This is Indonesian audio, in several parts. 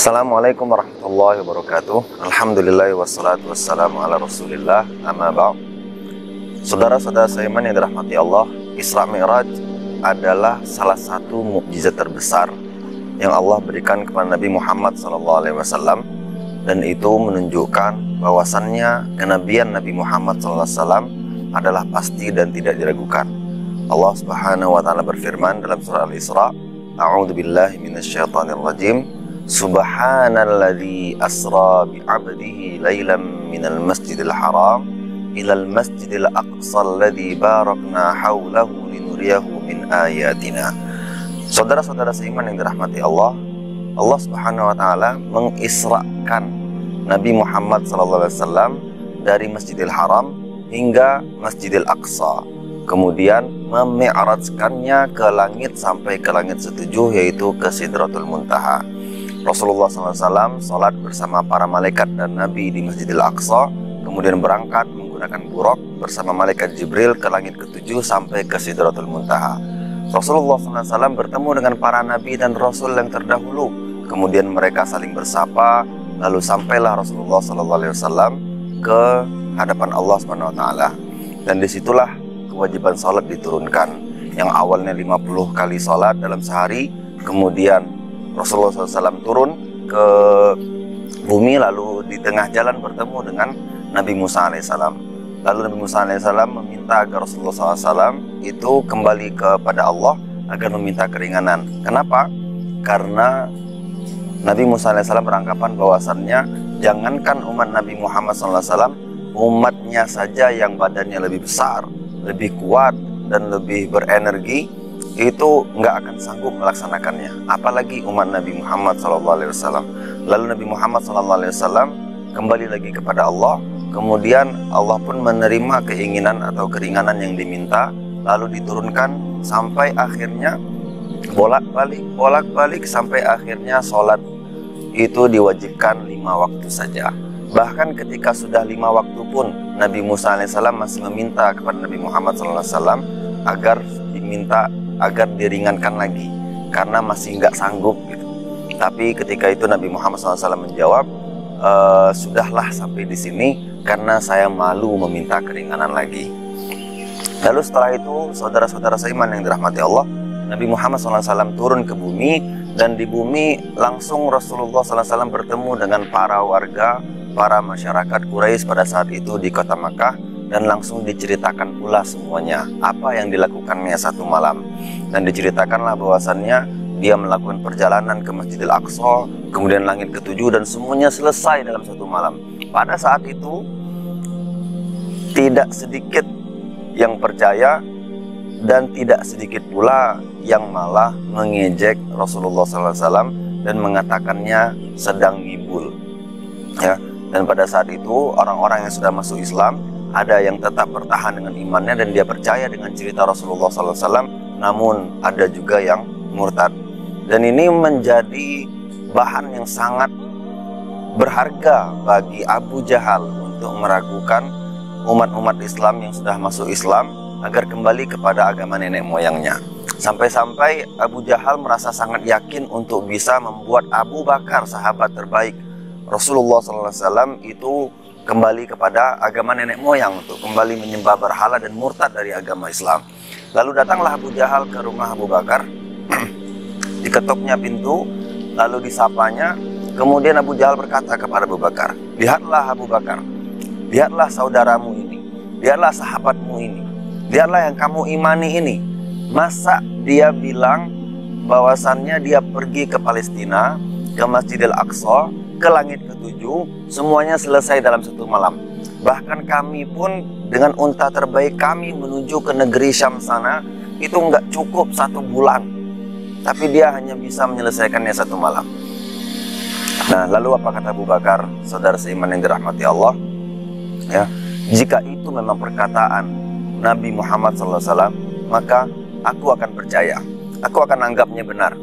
Assalamualaikum warahmatullahi wabarakatuh. Alhamdulillah wassalatu wassalamu ala rasulillah, amma ba'd. Saudara-saudara seiman yang dirahmati Allah, Isra Mi'raj adalah salah satu mukjizat terbesar yang Allah berikan kepada Nabi Muhammad SAW, dan itu menunjukkan bahwasannya kenabian Nabi Muhammad SAW adalah pasti dan tidak diragukan. Allah Subhanahu wa taala berfirman dalam surah Al-Isra, A'udzu billahi minasyaitonir rajim. Subhanalladzi asra bi'abdihi lailan minal masjidil haram ilal masjidil aqsa alladzi barakna haulahu linuriyahu min ayatina. Saudara-saudara seiman yang dirahmati Allah, Allah Subhanahu wa taala mengisrakan Nabi Muhammad SAW dari Masjidil Haram hingga Masjidil Aqsa, kemudian memi'rajkannya ke langit sampai ke langit setujuh, yaitu ke Sidratul Muntaha. Rasulullah SAW sholat bersama para malaikat dan Nabi di Masjidil Aqsa, kemudian berangkat menggunakan buraq bersama malaikat Jibril ke langit ketujuh sampai ke Sidratul Muntaha. Rasulullah SAW bertemu dengan para Nabi dan Rasul yang terdahulu, kemudian mereka saling bersapa, lalu sampailah Rasulullah SAW ke hadapan Allah SWT. Dan disitulah kewajiban sholat diturunkan, yang awalnya 50 kali sholat dalam sehari, kemudian Rasulullah SAW turun ke bumi, lalu di tengah jalan bertemu dengan Nabi Musa alaihissalam. Lalu Nabi Musa alaihissalam meminta agar Rasulullah SAW itu kembali kepada Allah agar meminta keringanan. Kenapa? Karena Nabi Musa alaihissalam beranggapan bahwasannya jangankan umat Nabi Muhammad SAW, umatnya saja yang badannya lebih besar, lebih kuat, dan lebih berenergi, itu nggak akan sanggup melaksanakannya, apalagi umat Nabi Muhammad SAW. Lalu Nabi Muhammad SAW kembali lagi kepada Allah, kemudian Allah pun menerima keinginan atau keringanan yang diminta, lalu diturunkan sampai akhirnya bolak-balik sampai akhirnya sholat itu diwajibkan 5 waktu saja. Bahkan ketika sudah 5 waktu pun Nabi Musa alaihissalam masih meminta kepada Nabi Muhammad SAW agar diringankan lagi, karena masih nggak sanggup gitu. Tapi ketika itu Nabi Muhammad SAW menjawab, sudahlah sampai di sini karena saya malu meminta keringanan lagi. Lalu setelah itu, saudara-saudara seiman yang dirahmati Allah, Nabi Muhammad SAW turun ke bumi, dan di bumi langsung Rasulullah SAW bertemu dengan para warga, para masyarakat Quraisy pada saat itu di kota Makkah, dan langsung diceritakan pula semuanya apa yang dilakukannya satu malam. Dan diceritakanlah bahwasannya dia melakukan perjalanan ke Masjidil Aqsa, kemudian langit ketujuh, dan semuanya selesai dalam satu malam. Pada saat itu tidak sedikit yang percaya, dan tidak sedikit pula yang malah mengejek Rasulullah SAW dan mengatakannya sedang ngibul, ya. Dan pada saat itu orang-orang yang sudah masuk Islam, ada yang tetap bertahan dengan imannya dan dia percaya dengan cerita Rasulullah SAW, namun ada juga yang murtad. Dan ini menjadi bahan yang sangat berharga bagi Abu Jahal untuk meragukan umat-umat Islam yang sudah masuk Islam agar kembali kepada agama nenek moyangnya. Sampai-sampai Abu Jahal merasa sangat yakin untuk bisa membuat Abu Bakar, sahabat terbaik Rasulullah SAW, itu kembali kepada agama nenek moyang, untuk kembali menyembah berhala dan murtad dari agama Islam. Lalu datanglah Abu Jahal ke rumah Abu Bakar, diketoknya pintu, lalu disapanya. Kemudian Abu Jahal berkata kepada Abu Bakar, "Lihatlah Abu Bakar, lihatlah saudaramu ini, lihatlah sahabatmu ini, lihatlah yang kamu imani ini. Masa dia bilang bahwasannya dia pergi ke Palestina, ke Masjidil Aqsa, ke langit ketujuh, semuanya selesai dalam satu malam. Bahkan kami pun dengan unta terbaik kami menuju ke negeri Syam sana, itu nggak cukup 1 bulan. Tapi dia hanya bisa menyelesaikannya 1 malam." Nah, lalu apa kata Abu Bakar, saudara seiman yang dirahmati Allah, ya, jika itu memang perkataan Nabi Muhammad SAW, maka aku akan percaya, aku akan anggapnya benar.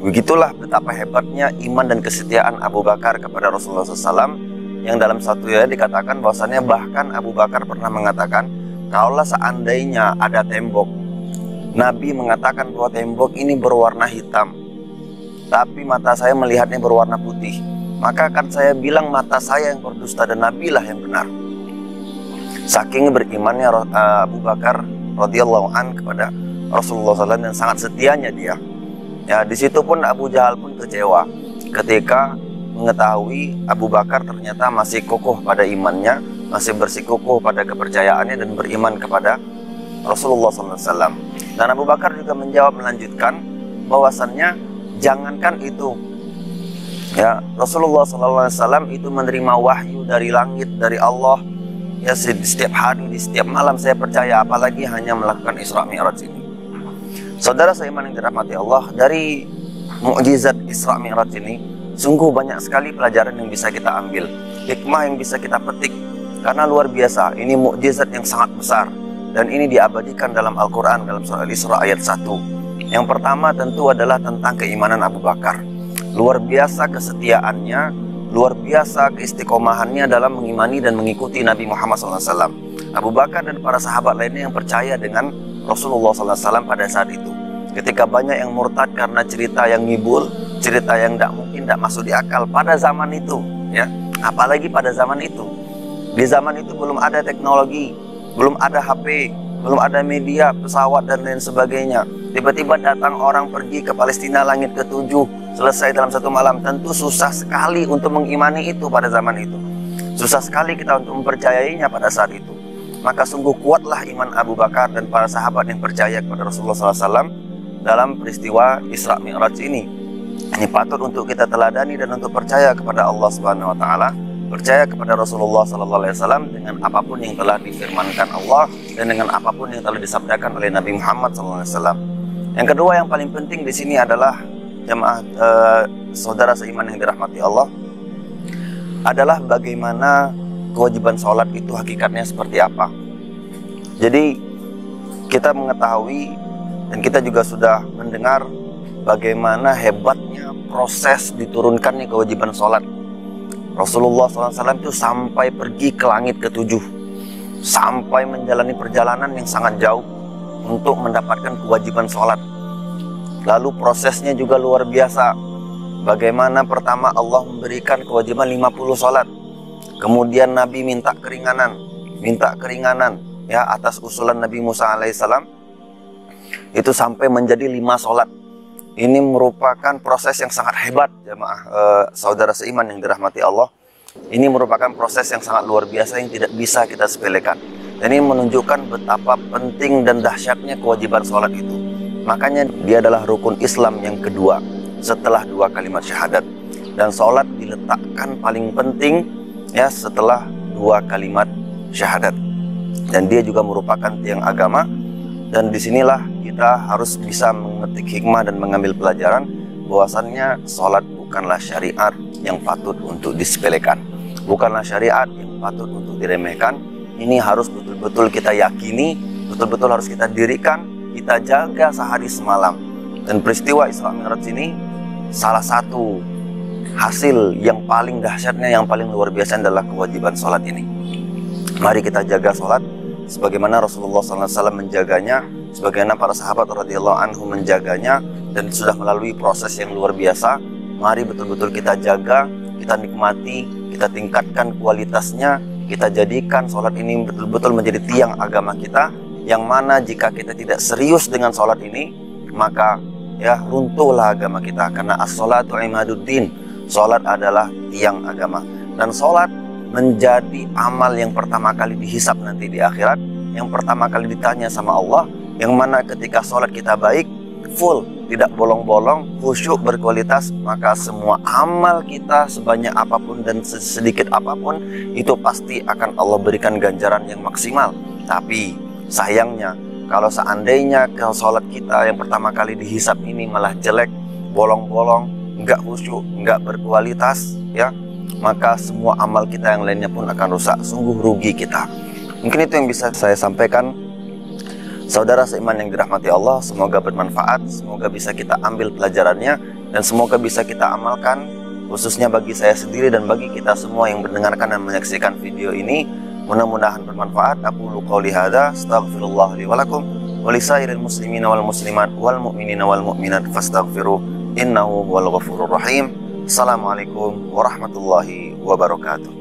Begitulah betapa hebatnya iman dan kesetiaan Abu Bakar kepada Rasulullah SAW, yang dalam satu ayat dikatakan bahwasannya bahkan Abu Bakar pernah mengatakan, kalaulah seandainya ada tembok, Nabi mengatakan bahwa tembok ini berwarna hitam, tapi mata saya melihatnya berwarna putih, maka akan saya bilang mata saya yang berdusta dan Nabilah yang benar. Saking berimannya Abu Bakar radhiyallahu an kepada Rasulullah SAW dan sangat setianya dia. Ya, di situ pun Abu Jahal pun kecewa ketika mengetahui Abu Bakar ternyata masih kokoh pada imannya, masih bersikukuh pada kepercayaannya dan beriman kepada Rasulullah SAW. Dan Abu Bakar juga menjawab melanjutkan bahwasannya jangankan itu, ya, Rasulullah SAW itu menerima wahyu dari langit dari Allah, ya, setiap hari, di setiap malam saya percaya, apalagi hanya melakukan Isra Mi'raj ini. Saudara seiman yang dirahmati Allah, dari mukjizat Isra Mi'raj ini sungguh banyak sekali pelajaran yang bisa kita ambil, hikmah yang bisa kita petik, karena luar biasa. Ini mukjizat yang sangat besar dan ini diabadikan dalam Al-Quran dalam surah Al-Isra ayat 1. Yang pertama tentu adalah tentang keimanan Abu Bakar. Luar biasa kesetiaannya, luar biasa keistiqomahannya dalam mengimani dan mengikuti Nabi Muhammad SAW. Abu Bakar dan para sahabat lainnya yang percaya dengan Rasulullah SAW pada saat itu. Ketika banyak yang murtad karena cerita yang ngibul, cerita yang tidak mungkin, tidak masuk di akal pada zaman itu, ya, apalagi pada zaman itu. Di zaman itu belum ada teknologi, belum ada HP, belum ada media, pesawat dan lain sebagainya. Tiba-tiba datang orang pergi ke Palestina langit ke-7, selesai dalam satu malam. Tentu susah sekali untuk mengimani itu pada zaman itu. Susah sekali kita untuk mempercayainya pada saat itu. Maka sungguh kuatlah iman Abu Bakar dan para sahabat yang percaya kepada Rasulullah SAW dalam peristiwa Isra Mi'raj ini. Ini patut untuk kita teladani dan untuk percaya kepada Allah Subhanahu wa Ta'ala, percaya kepada Rasulullah SAW dengan apapun yang telah difirmankan Allah dan dengan apapun yang telah disabdakan oleh Nabi Muhammad SAW. Yang kedua yang paling penting di sini adalah jemaah saudara seiman yang dirahmati Allah, adalah bagaimana kewajiban sholat itu hakikatnya seperti apa. Jadi kita mengetahui dan kita juga sudah mendengar bagaimana hebatnya proses diturunkannya kewajiban sholat. Rasulullah SAW itu sampai pergi ke langit ke-7, sampai menjalani perjalanan yang sangat jauh untuk mendapatkan kewajiban sholat. Lalu prosesnya juga luar biasa. Bagaimana pertama Allah memberikan kewajiban 50 sholat, kemudian Nabi minta keringanan ya atas usulan Nabi Musa alaihissalam, itu sampai menjadi 5 sholat. Ini merupakan proses yang sangat hebat, jemaah saudara seiman yang dirahmati Allah. Ini merupakan proses yang sangat luar biasa yang tidak bisa kita sepelekan. Dan ini menunjukkan betapa penting dan dahsyatnya kewajiban sholat itu. Makanya dia adalah rukun Islam yang kedua setelah 2 kalimat syahadat. Dan sholat diletakkan paling penting ya setelah 2 kalimat syahadat. Dan dia juga merupakan tiang agama. Dan disinilah kita harus bisa mengetik hikmah dan mengambil pelajaran bahwasannya sholat bukanlah syariat yang patut untuk disepelekan, bukanlah syariat yang patut untuk diremehkan. Ini harus betul-betul kita yakini, betul-betul harus kita dirikan, kita jaga sehari semalam. Dan peristiwa Isra Mi'raj ini salah satu hasil yang paling dahsyatnya, yang paling luar biasa adalah kewajiban sholat ini. Mari kita jaga sholat sebagaimana Rasulullah SAW menjaganya, sebagaimana para sahabat radhiyallahu anhu menjaganya, dan sudah melalui proses yang luar biasa. Mari betul-betul kita jaga, kita nikmati, kita tingkatkan kualitasnya, kita jadikan sholat ini betul-betul menjadi tiang agama kita, yang mana jika kita tidak serius dengan sholat ini, maka ya runtuhlah agama kita. Karena as-sholatu imaduddin, sholat adalah tiang agama. Dan sholat menjadi amal yang pertama kali dihisap nanti di akhirat, yang pertama kali ditanya sama Allah, yang mana ketika sholat kita baik, full, tidak bolong-bolong, khusyuk, berkualitas, maka semua amal kita sebanyak apapun dan sedikit apapun itu pasti akan Allah berikan ganjaran yang maksimal. Tapi sayangnya kalau seandainya sholat kita yang pertama kali dihisap ini malah jelek, bolong-bolong, nggak khusyuk, nggak berkualitas, ya, maka semua amal kita yang lainnya pun akan rusak. Sungguh rugi kita. Mungkin itu yang bisa saya sampaikan. Saudara seiman yang dirahmati Allah, semoga bermanfaat, semoga bisa kita ambil pelajarannya, dan semoga bisa kita amalkan, khususnya bagi saya sendiri dan bagi kita semua yang mendengarkan dan menyaksikan video ini. Mudah-mudahan bermanfaat. Aqulu qouli hadza, astaghfirullah li wa lakum wa lisairil muslimina wal muslimat wal mu'minina wal mu'minat fastaghfiruh innahu huwal ghafurur rahim. Assalamualaikum warahmatullahi wabarakatuh.